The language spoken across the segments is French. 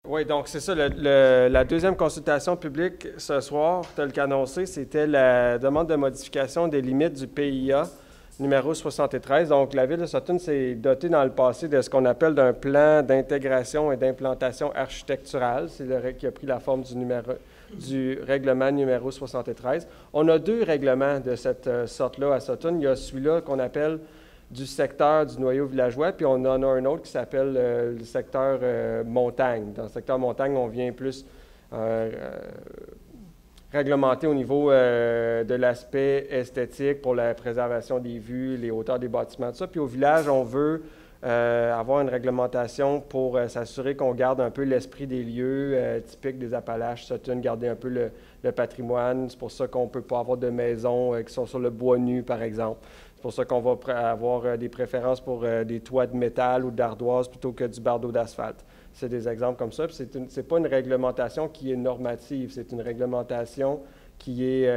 Oui, donc c'est ça. La deuxième consultation publique ce soir, tel qu'annoncé, c'était la demande de modification des limites du PIA numéro 73. Donc, la Ville de Sutton s'est dotée dans le passé de ce qu'on appelle d'un plan d'intégration et d'implantation architecturale. C'est qui a pris la forme du règlement numéro 73. On a deux règlements de cette sorte-là à Sutton. Il y a celui-là qu'on appelle du secteur du noyau villageois, puis on en a un autre qui s'appelle le secteur montagne. Dans le secteur montagne, on vient plus réglementer au niveau de l'aspect esthétique pour la préservation des vues, les hauteurs des bâtiments, tout ça. Puis au village, on veut avoir une réglementation pour s'assurer qu'on garde un peu l'esprit des lieux typiques des Appalaches, Sutton, garder un peu le patrimoine. C'est pour ça qu'on ne peut pas avoir de maisons qui sont sur le bois nu, par exemple. C'est pour ça qu'on va avoir des préférences pour des toits de métal ou d'ardoise plutôt que du bardeau d'asphalte. C'est des exemples comme ça. Ce n'est pas une réglementation qui est normative, c'est une réglementation qui est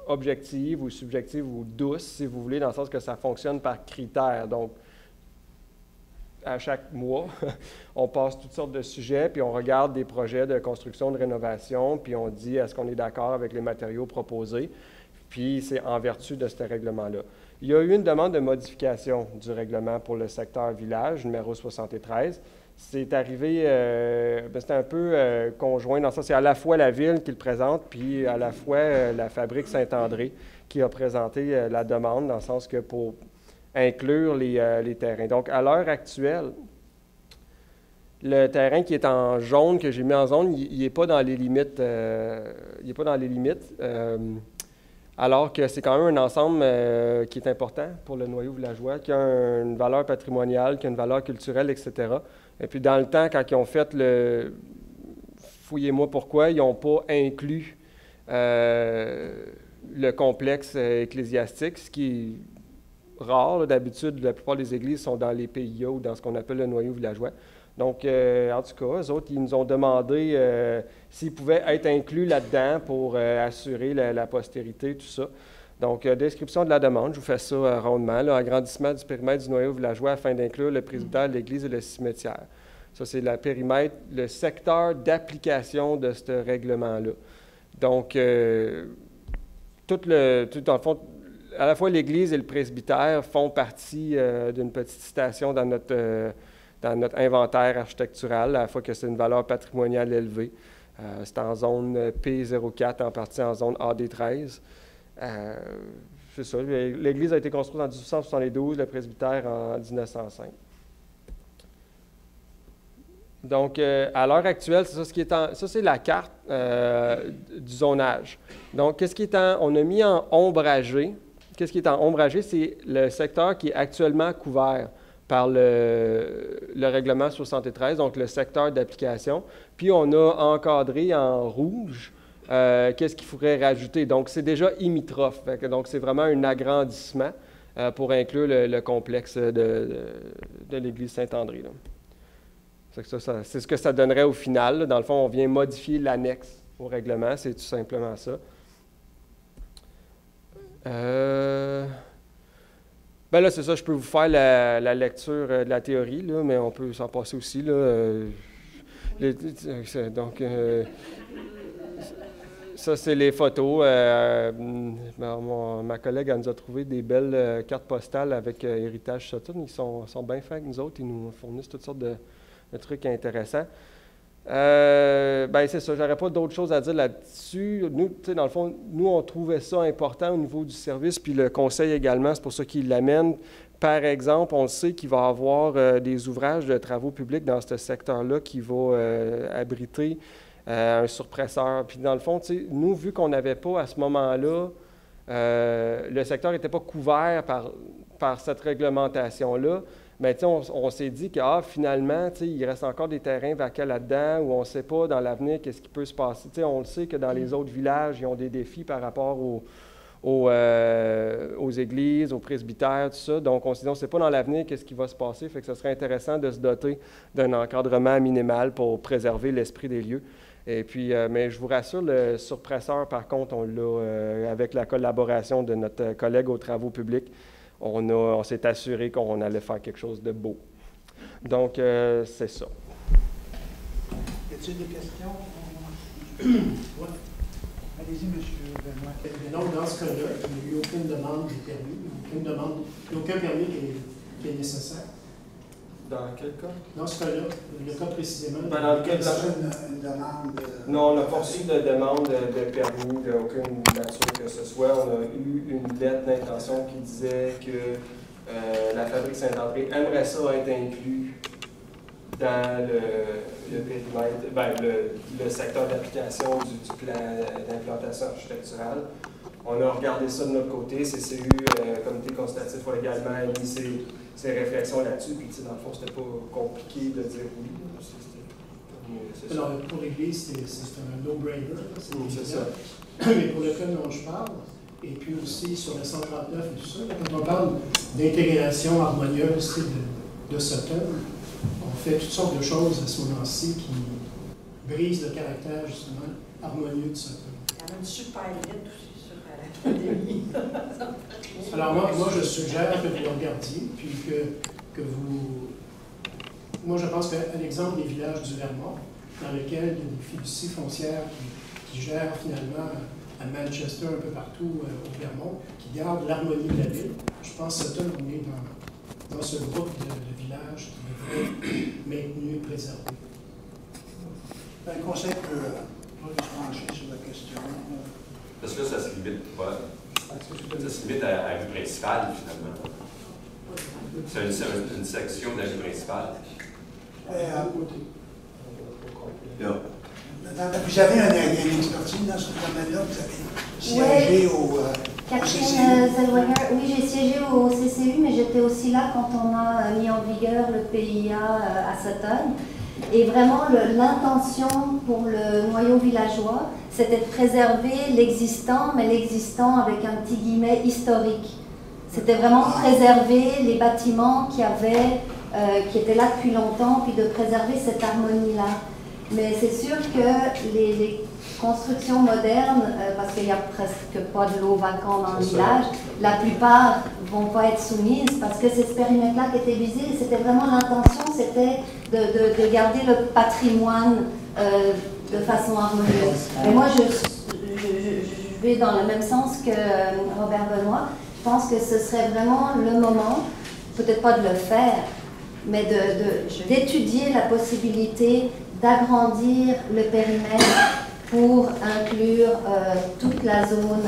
objective ou subjective ou douce, si vous voulez, dans le sens que ça fonctionne par critères. Donc, à chaque mois, on passe toutes sortes de sujets, puis on regarde des projets de construction, de rénovation, puis on dit est-ce qu'on est d'accord avec les matériaux proposés. Puis c'est en vertu de ce règlement-là. Il y a eu une demande de modification du règlement pour le secteur village, numéro 73. C'est arrivé, c'était un peu conjoint, dans le sens c'est à la fois la Ville qui le présente, puis à la fois la Fabrique Saint-André qui a présenté la demande, dans le sens que pour inclure les terrains. Donc, à l'heure actuelle, le terrain qui est en jaune, que j'ai mis en zone, il n'est pas dans les limites. Il n'est pas dans les limites. Alors que c'est quand même un ensemble qui est important pour le noyau villageois, qui a une valeur patrimoniale, qui a une valeur culturelle, etc. Et puis dans le temps, quand ils ont fait le... Fouillez-moi pourquoi, ils n'ont pas inclus le complexe ecclésiastique, ce qui est rare. D'habitude, la plupart des églises sont dans les PIA ou dans ce qu'on appelle le noyau villageois. Donc, en tout cas, eux autres, ils nous ont demandé s'ils pouvaient être inclus là-dedans pour assurer la postérité, tout ça. Donc, description de la demande, je vous fais ça rondement. Là, agrandissement du périmètre du noyau villageois afin d'inclure le presbytère, l'église et le cimetière. Ça, c'est le périmètre, le secteur d'application de ce règlement-là. Donc, tout dans le fond, à la fois l'église et le presbytère font partie d'une petite citation dans notre inventaire architectural, à la fois que c'est une valeur patrimoniale élevée. C'est en zone P04, en partie en zone AD13. C'est ça. L'église a été construite en 1872, le presbytère en 1905. Donc, à l'heure actuelle, c'est ça ce qui est ça, c'est la carte du zonage. Donc, qu'est-ce qui est on a mis en ombragé. Qu'est-ce qui est en ombragé? C'est le secteur qui est actuellement couvert par le règlement 73, donc le secteur d'application. Puis, on a encadré en rouge qu'est-ce qu'il faudrait rajouter. Donc, c'est déjà limitrophe. Donc, c'est vraiment un agrandissement pour inclure le complexe de l'église Saint-André. C'est ce que ça donnerait au final. Là. Dans le fond, on vient modifier l'annexe au règlement. C'est tout simplement ça. Ben là, c'est ça, je peux vous faire la lecture de la théorie, là, mais on peut s'en passer aussi. Là, donc, ça, c'est les photos. Ma collègue elle nous a trouvé des belles cartes postales avec Héritage Sutton. Ils sont bien fins avec nous autres. Ils nous fournissent toutes sortes de trucs intéressants. Ben c'est ça, j'aurais pas d'autres choses à dire là-dessus. Nous, tu sais, dans le fond, nous, on trouvait ça important au niveau du service, puis le conseil également, c'est pour ça qu'il l'amène. Par exemple, on sait qu'il va y avoir des ouvrages de travaux publics dans ce secteur-là qui va abriter un surpresseur. Puis dans le fond, tu sais, nous, vu qu'on n'avait pas à ce moment-là, le secteur n'était pas couvert par cette réglementation-là, mais on s'est dit que finalement, il reste encore des terrains vacants là-dedans où on ne sait pas dans l'avenir qu'est-ce qui peut se passer. On le sait que dans les autres villages, ils ont des défis par rapport aux églises, aux presbytères, tout ça. Donc, on s'est dit, on ne sait pas dans l'avenir qu'est-ce qui va se passer. Fait que ce serait intéressant de se doter d'un encadrement minimal pour préserver l'esprit des lieux. Et puis, mais je vous rassure, le surpresseur, par contre, on l'a avec la collaboration de notre collègue aux travaux publics. On s'est assuré qu'on allait faire quelque chose de beau. Donc, c'est ça. a-t-il des questions? Ouais. Allez-y, M. Benoît. Non, dans ce cas-là, il n'y a eu aucune demande de permis, il n'y a aucun permis qui est nécessaire. Dans quel cas? Dans ce cas-là, le cas précisément. Ben, dans le cas de Une demande. Non, on n'a pas reçu de demande de permis d'aucune nature que ce soit. On a eu une lettre d'intention qui disait que la fabrique Saint-André aimerait ça être inclus dans le périmètre, ben, le secteur d'application du plan d'implantation architecturale. On a regardé ça de notre côté. CCU, Comité consultatif, a également mis ses réflexions là-dessus. Puis, dans le fond, c'était pas compliqué de dire oui. Alors, pour l'Église, c'est un no-brainer. C'est ça. Mais pour le cas dont je parle, et puis aussi sur le 139 et tout ça, quand on parle d'intégration harmonieuse de Sutton, on fait toutes sortes de choses à ce moment-ci qui brisent le caractère, justement, harmonieux de Sutton. Il y a une super lettre aussi sur l'académie. Alors, moi, je suggère que vous le regardiez, puis que vous... Moi, je pense qu'à l'exemple des villages du Vermont, dans lesquels il y a des fiducies foncières qui gèrent finalement à Manchester, un peu partout au Vermont, qui gardent l'harmonie de la ville, je pense que Sutton, on est dans ce groupe de villages qui devrait être maintenu et préservé. Le Conseil peut se pencher sur la question. Parce que là, ça se limite pas. Ça se limite à la rue principale, finalement. C'est une section de la rue principale. Vous avez une expertise dans ce domaine-là, vous avez siégé au Catherine Zellweger, oui, j'ai siégé au CCU, mais j'étais aussi là quand on a mis en vigueur le PIA à Sutton. Et vraiment, l'intention pour le noyau villageois, c'était de préserver l'existant, mais l'existant avec un petit guillemet historique. C'était vraiment préserver les bâtiments qui étaient là depuis longtemps, puis de préserver cette harmonie-là. Mais c'est sûr que les constructions modernes, parce qu'il n'y a presque pas de l'eau vacante dans le village, la plupart ne vont pas être soumises parce que c'est ce périmètre-là qui était visé. C'était vraiment l'intention, c'était de garder le patrimoine de façon harmonieuse. Mais moi, je vais dans le même sens que Robert Benoît. Je pense que ce serait vraiment le moment, peut-être pas de le faire, mais d'étudier la possibilité d'agrandir le périmètre pour inclure toute la zone,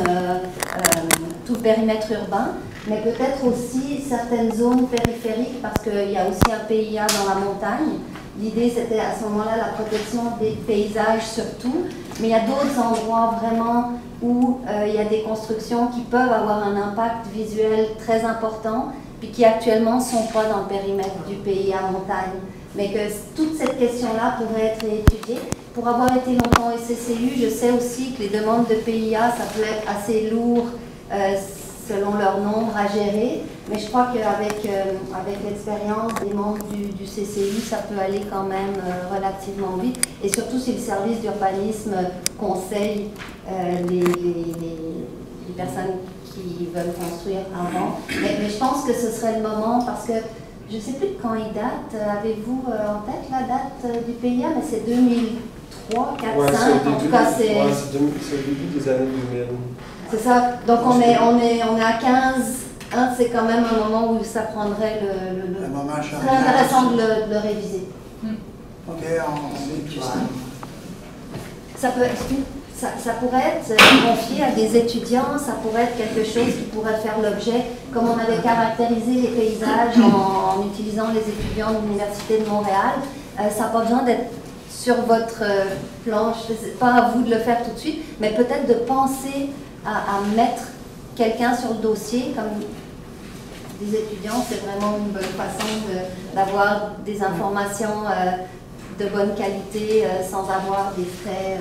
tout le périmètre urbain, mais peut-être aussi certaines zones périphériques, parce qu'il y a aussi un PIA dans la montagne. L'idée, c'était à ce moment-là la protection des paysages surtout, mais il y a d'autres endroits vraiment où il y a des constructions qui peuvent avoir un impact visuel très important, puis qui actuellement ne sont pas dans le périmètre du PIA montagne. Mais que toute cette question-là pourrait être étudiée. Pour avoir été longtemps au CCU, je sais aussi que les demandes de PIA, ça peut être assez lourd selon leur nombre à gérer, mais je crois qu'avec l'expérience des membres du CCU, ça peut aller quand même relativement vite, et surtout si le service d'urbanisme conseille les personnes qui veulent construire avant. Mais je pense que ce serait le moment, parce que je ne sais plus de quand il date. Avez-vous en tête la date du PIA? Mais c'est 2003, 4, ouais, 5. En tout cas, c'est le début des années 2000. C'est ça. Donc, on est à 15. Hein, c'est quand même un moment où ça prendrait le moment charnière. C'est intéressant de le réviser. OK, on ça pourrait être confié à des étudiants, ça pourrait être quelque chose qui pourrait faire l'objet, comme on avait caractérisé les paysages en utilisant les étudiants de l'Université de Montréal. Ça n'a pas besoin d'être sur votre planche, c'est pas à vous de le faire tout de suite, mais peut-être de penser à mettre quelqu'un sur le dossier, comme des étudiants, c'est vraiment une bonne façon d'avoir des informations de bonne qualité sans avoir des frais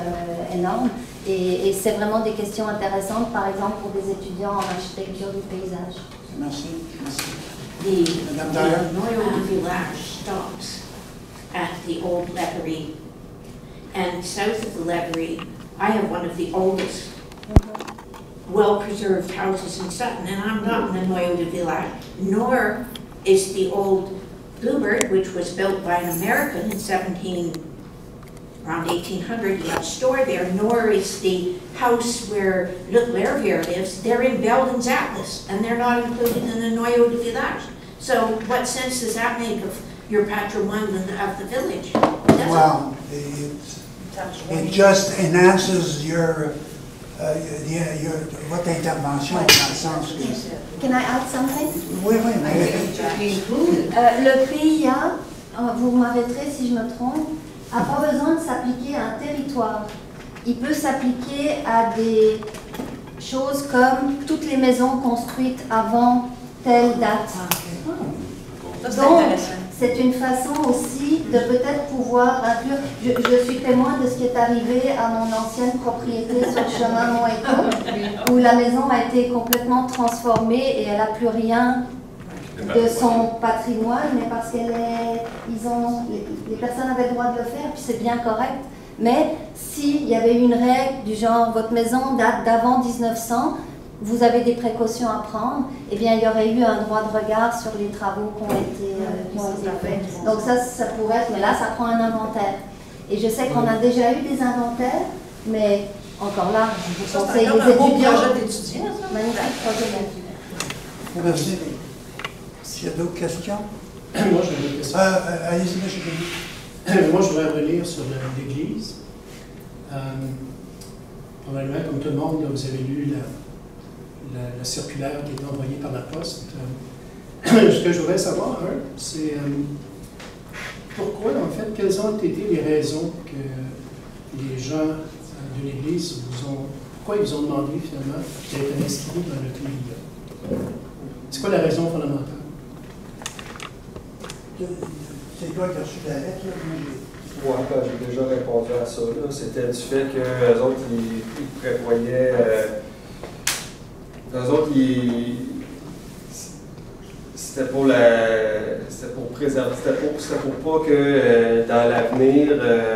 énormes. Et c'est vraiment des questions intéressantes, par exemple, pour des étudiants en architecture du paysage. Merci. The Noyo village stops at the old Leverie. And south of the Leverie, I have one of the oldest well-preserved houses in Sutton, and I'm not in the Noyo village, nor is the old Bluebird, which was built by an American in around 1800, you have a store there, nor is the house where Luc Lerviere lives. They're in Belden's Atlas, and they're not included in the Noyau de Village. So what sense does that make of your patrimoine of the village? Well, it just enhances your votre intervention dans le sens que... Can I add something? Oui, oui, mais... Le PIA, vous m'arrêterez si je me trompe, n'a pas besoin de s'appliquer à un territoire. Il peut s'appliquer à des choses comme toutes les maisons construites avant telle date. Donc, c'est une façon aussi de peut-être pouvoir inclure... Je suis témoin de ce qui est arrivé à mon ancienne propriété sur le chemin Moëto, où la maison a été complètement transformée et elle n'a plus rien de son patrimoine, mais parce les personnes avaient le droit de le faire, puis c'est bien correct. Mais s'il y avait une règle du genre, votre maison date d'avant 1900, vous avez des précautions à prendre, eh bien, il y aurait eu un droit de regard sur les travaux qui ont été faits. Donc ça pourrait être, mais là, ça prend un inventaire. Et je sais qu'on a déjà eu des inventaires, mais encore là, je vous conseille les étudiants. Magnifique projet d'étudiants. Merci. S'il y a d'autres questions? Moi, j'ai une question. Allez-y, M. Denis. Moi, je voudrais revenir sur l'Église. Probablement, comme tout le monde, là, vous avez lu la circulaire qui est envoyée par la poste. Ce que je voudrais savoir, c'est pourquoi, en fait, quelles ont été les raisons que les gens de l'Église pourquoi ils vous ont demandé, finalement, d'être inscrits dans le PIA? C'est quoi la raison fondamentale? C'est toi qui as reçu la lettre, là? Oui, j'ai déjà répondu à ça. C'était du fait qu'eux autres, ils prévoyaient... eux autres, c'était pour préserver, c'était pour pas que dans l'avenir,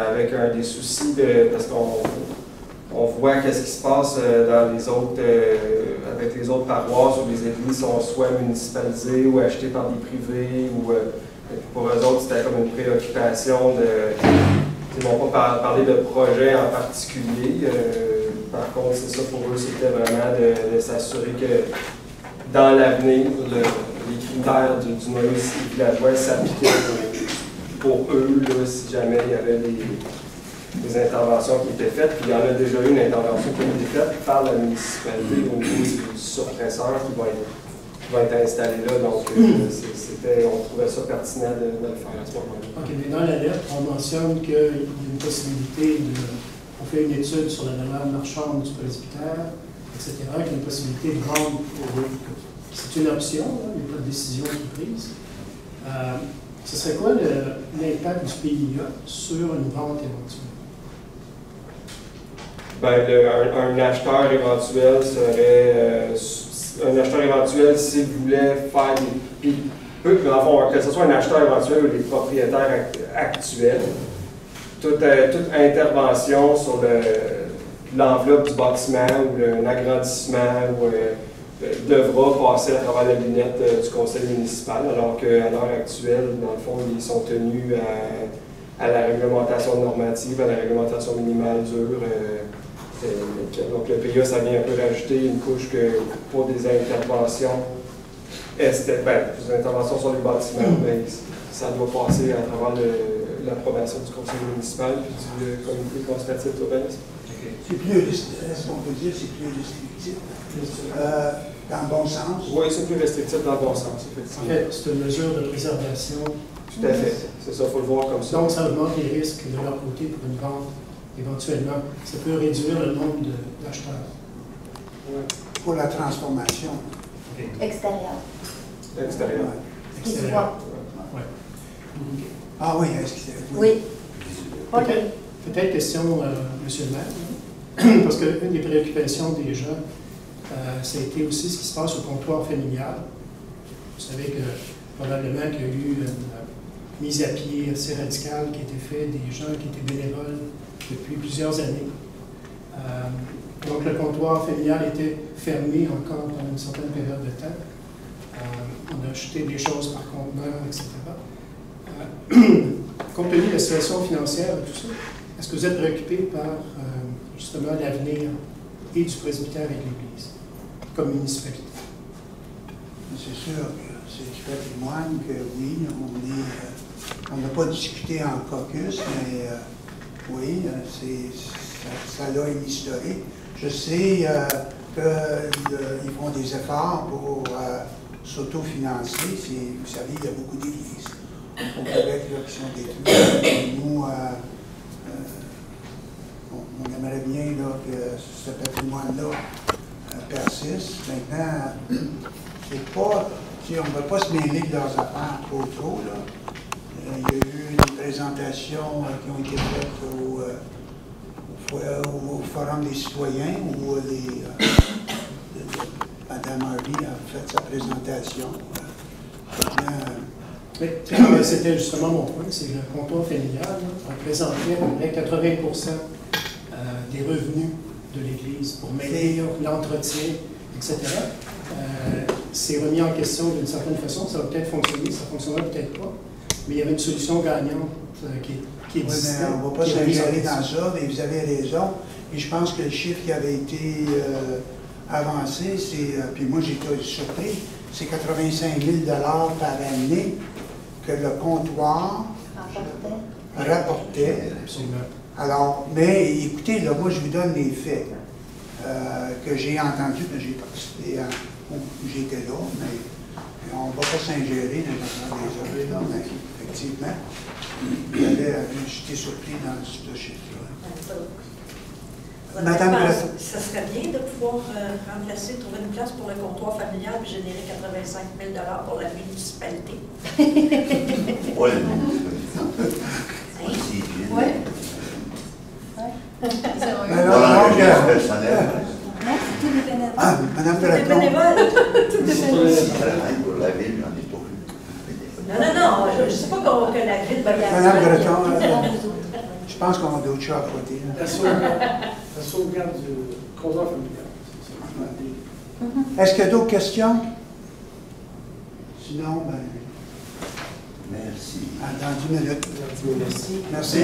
avec des soucis parce qu'on voit qu'est-ce qui se passe dans les autres, avec les autres paroisses où les églises sont soit municipalisées ou achetées par des privés ou pour eux autres, c'était comme une préoccupation ils n'ont pas parlé de projet en particulier. Par contre, c'est ça pour eux, c'était vraiment de s'assurer que dans l'avenir, les critères du noyau villageois s'appliquaient pour eux, là, si jamais il y avait des interventions qui étaient faites. Puis il y en a déjà eu une intervention qui a été faite par la municipalité au niveau du surpresseur qui va être installé là. Donc, on trouvait ça pertinent de le faire à ce moment-là. OK, mais dans la lettre, on mentionne qu'il y a une possibilité on fait une étude sur la demeure marchande du presbytère, etc., qu'il y a une possibilité de vendre pour eux. C'est une option, là, il n'y a pas de décision qui est prise. Ce serait quoi l'impact du PIA sur une vente éventuelle? Ben, un acheteur éventuel serait... un acheteur éventuel, s'il voulait faire des... que ce soit un acheteur éventuel ou des propriétaires actuels, toute intervention sur l'enveloppe du bâtiment ou un agrandissement devra passer à travers la lunette du conseil municipal, alors qu'à l'heure actuelle, dans le fond, ils sont tenus à la réglementation normative, à la réglementation minimale dure. Donc le PIA, ça vient un peu rajouter une couche que pour des interventions, des interventions sur les bâtiments, ça doit passer à travers l'approbation du conseil municipal et du comité consultatif d'urbanisme. C'est plus, est-ce qu'on peut dire, c'est plus restrictif dans le bon sens? Oui, c'est plus restrictif dans le bon sens, effectivement. En fait, c'est une mesure de préservation. Tout à fait. C'est ça, il faut le voir comme ça. Donc, ça augmente les risques de leur côté pour une vente, éventuellement. Ça peut réduire le nombre d'acheteurs. Oui. Pour la transformation. Extérieur. Extérieur. Qui se voit. Ouais. Ah oui, est-ce que Oui. Peut-être question, Monsieur le maire, parce qu'une des préoccupations des gens, ça a été aussi ce qui se passe au comptoir familial. Vous savez que probablement qu'il y a eu une mise à pied assez radicale qui a été faite des gens qui étaient bénévoles depuis plusieurs années. Donc le comptoir familial était fermé encore pendant une certaine période de temps. On a acheté des choses par conteneur, etc. Compte tenu de la situation financière et tout ça, est-ce que vous êtes préoccupé par justement l'avenir et du presbytère et de l'Église comme municipalité? C'est sûr que c'est du patrimoine que oui, on n'a pas discuté en caucus, mais oui, ça a une historique. Je sais qu'ils font des efforts pour s'autofinancer. Vous savez, il y a beaucoup d'églises au Québec là, qui sont détruites. Nous, on aimerait bien là, que ce patrimoine-là persiste. Maintenant, c'est pas, on ne va pas se mêler de leurs affaires trop. Là. Il y a eu des présentations qui ont été faites au Forum des citoyens où Mme Harvey a fait sa présentation. C'était justement mon point, c'est que le comptoir familial représentait à peu près 80% des revenus de l'Église pour maintenir l'entretien, etc. C'est remis en question d'une certaine façon, ça va peut-être fonctionner, ça ne fonctionnera peut-être pas, mais il y avait une solution gagnante qui existait. Oui, mais on ne va pas s'ingérer dans ça, mais vous avez raison. Et je pense que le chiffre qui avait été avancé, c'est, puis moi j'étais surpris, c'est 85 000 $ par année que le comptoir rapportait. Absolument. Alors, mais écoutez, là, moi je vous donne les faits que j'ai entendus, que j'ai participé à, j'étais là, mais on ne va pas s'ingérer dans les affaires, là, mais effectivement, j'étais surpris dans ce chiffre-là. Madame ça serait bien de pouvoir remplacer, trouver une place pour le comptoir familial et générer 85 000 $ pour la municipalité. Oui. Oui. Tout est bénévole. Ah, Madame Tout est bénévole. Tout est bénévole. Pour la ville, j'en ai pas vu. Non, je ne sais pas que la ville va garder. Madame Breton, je pense qu'on a d'autres choses à côté. La sauvegarde du comptoir familial. Est-ce qu'il y a d'autres questions? Sinon, ben, Merci. dans 10 minutes. Merci. Merci. Merci.